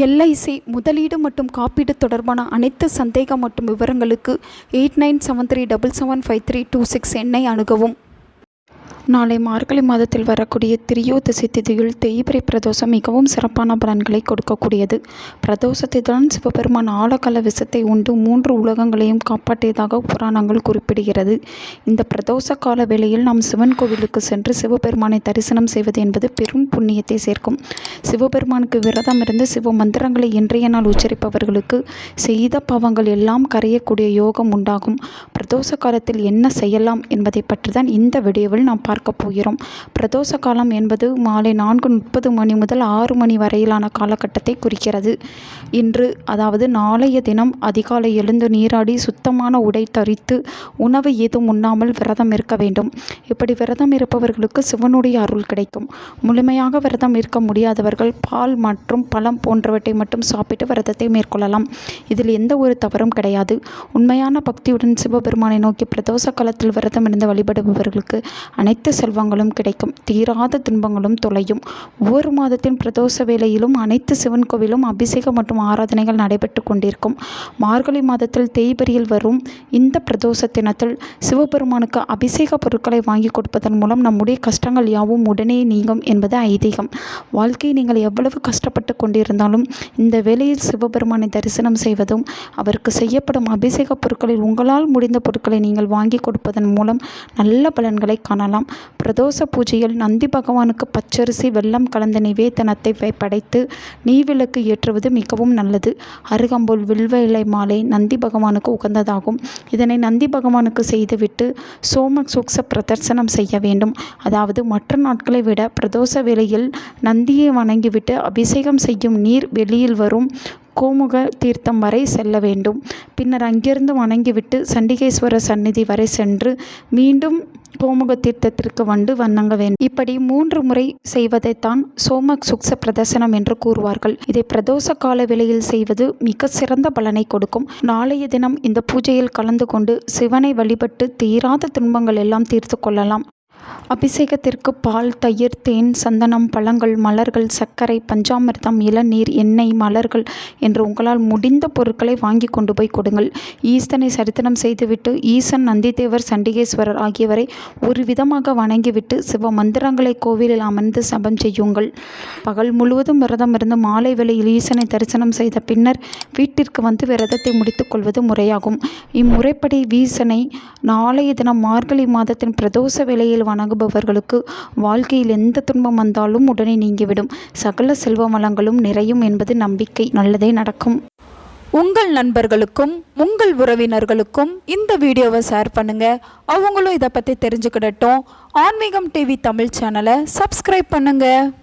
LIC முதலீடு மற்றும் காப்பீடு தொடர்பான அனைத்து சந்தேகம் மற்றும் விவரங்களுக்கு 8973777532 எண்ணை அணுகவும். நாளை மார்கழி மாதத்தில் வரக்கூடிய திரியோதசி திதியில் தேய்பிறை பிரதோஷம் மிகவும் சிறப்பான பலன்களை கொடுக்கக்கூடியது. பிரதோஷத்துடன் சிவபெருமான் ஆழகால விஷத்தை உண்டு 3 உலகங்களையும் காப்பாற்றியதாக புராணங்கள் குறிப்பிடுகிறது. இந்த பிரதோஷ கால வேளையில் நாம் சிவன் கோவிலுக்கு சென்று சிவபெருமானை தரிசனம் செய்வது என்பது பெரும் புண்ணியத்தை சேர்க்கும். சிவபெருமானுக்கு விரதம் இருந்து சிவ மந்திரங்களை இன்றைய நாள் உச்சரிப்பவர்களுக்கு செய்த பாவங்கள் எல்லாம் கரையக்கூடிய யோகம் உண்டாகும். பிரதோஷ காலத்தில் என்ன செய்யலாம் என்பதை பற்றி தான் இந்த வீடியோவில் நாம் பார்க்க போகிறோம். பிரதோஷ காலம் என்பது மாலை 4:30 மணி முதல் 6 மணி வரையிலான காலகட்டத்தை குறிக்கிறது. இன்று அதாவது நாளைய தினம் அதிகாலை எழுந்து நீராடி சுத்தமான உடை தரித்து உணவு ஏதும் உண்ணாமல் விரதம் இருக்க வேண்டும். இப்படி விரதம் இருப்பவர்களுக்கு சிவனுடைய அருள் கிடைக்கும். முழுமையாக விரதம் இருக்க முடியாதவர்கள் பால் மற்றும் பழம் போன்றவற்றை மட்டும் சாப்பிட்டு விரதத்தை மேற்கொள்ளலாம். இதில் எந்த ஒரு தவறும் கிடையாது. உண்மையான பக்தியுடன் சிவபெருமானை நோக்கி பிரதோஷ காலத்தில் விரதம் இருந்து வழிபடுபவர்களுக்கு அனைத்து செல்வங்களும் கிடைக்கும். தீராத துன்பங்களும் தொலையும். ஒவ்வொரு மாதத்தின் பிரதோஷ வேளையிலும் அனைத்து சிவன் கோவிலும் அபிஷேகம் மற்றும் ஆராதனைகள் நடைபெற்று கொண்டிருக்கும். மார்கழி மாதத்தில் தேய்பிறையில் வரும் இந்த பிரதோஷ தினத்தில் சிவபெருமானுக்கு அபிஷேக பொருட்களை வாங்கி கொடுப்பதன் மூலம் நம்முடைய கஷ்டங்கள் யாவும் உடனே நீங்கும் என்பது ஐதீகம். வாழ்க்கையை நீங்கள் எவ்வளவு கஷ்டப்பட்டு கொண்டிருந்தாலும் இந்த வேளையில் சிவபெருமானை தரிசனம் செய்வதும் அவருக்கு செய்யப்படும் அபிஷேக பொருட்களில் உங்களால் முடிந்த பொருட்களை நீங்கள் வாங்கி கொடுப்பதன் மூலம் நல்ல பலன்களை காணலாம். பிரதோஷ பூஜையில் நந்தி பகவானுக்கு பச்சரிசி வெல்லம் கலந்த நிவேதனத்தை படைத்து நெய்விளக்கு ஏற்றுவது மிகவும் நல்லது. அருகம்புல் வில்வ இலை மாலை நந்தி பகவானுக்கு உகந்ததாகும். இதனை நந்தி பகவானுக்கு செய்துவிட்டு சோம சூக்ஷ பிரதர்சனம் செய்ய வேண்டும். அதாவது மற்ற நாட்களை விட பிரதோஷ வேளையில் நந்தியை வணங்கிவிட்டு அபிஷேகம் செய்யும் நீர் வெளியில் வரும் கோமுக தீர்த்தம் வரை செல்ல வேண்டும். பின்னர் அங்கிருந்து வணங்கிவிட்டு சண்டிகேஸ்வரர் சந்நிதி வரை சென்று மீண்டும் கோமுக தீர்த்தத்திற்கு வந்து வணங்க வேண்டும். இப்படி 3 முறை செய்வதைத்தான் சோம சுக்ஷ பிரதர்சனம் என்று கூறுவார்கள். இதை பிரதோஷ கால வேளையில் செய்வது மிக சிறந்த பலனை கொடுக்கும். நாளைய தினம் இந்த பூஜையில் கலந்து கொண்டு சிவனை வழிபட்டு தீராத துன்பங்கள் எல்லாம் தீர்த்து கொள்ளலாம். அபிஷேகத்திற்கு பால், தயிர், தேன், சந்தனம், பழங்கள், மலர்கள், சர்க்கரை, பஞ்சாமிர்தம், இளநீர், எண்ணெய், மலர்கள் என்று உங்களால் முடிந்த பொருட்களை வாங்கி கொண்டு போய் கொடுங்கள். ஈசனை சரித்தனம் செய்துவிட்டு ஈசன், நந்திதேவர், சண்டிகேஸ்வரர் ஆகியவரை ஒரு விதமாக வணங்கிவிட்டு சிவ மந்திரங்களை கோவிலில் அமர்ந்து சபம் செய்யுங்கள். பகல் முழுவதும் விரதம் இருந்து மாலை வேளையில் ஈசனை தரிசனம் செய்த பின்னர் வீட்டிற்கு வந்து விரதத்தை முடித்துக் கொள்வது முறையாகும். இம்முறைப்படி ஈசனை நாளைய தினம் மார்கழி மாதத்தின் பிரதோஷ வேளையில் வணங்குபவர்களுக்கு வாழ்க்கையில் எந்த துன்பம் வந்தாலும் உடனே நீங்கிவிடும். சகல செல்வ வளங்களும் நிறையும் என்பது நம்பிக்கை. நல்லதே நடக்கும். உங்கள் நண்பர்களுக்கும் உங்கள் உறவினர்களுக்கும் இந்த வீடியோவை ஷேர் பண்ணுங்க. அவங்களும் இதை பற்றி தெரிஞ்சுக்கிடட்டும். ஆன்மீகம் டிவி தமிழ் சேனலை சப்ஸ்கிரைப் பண்ணுங்க.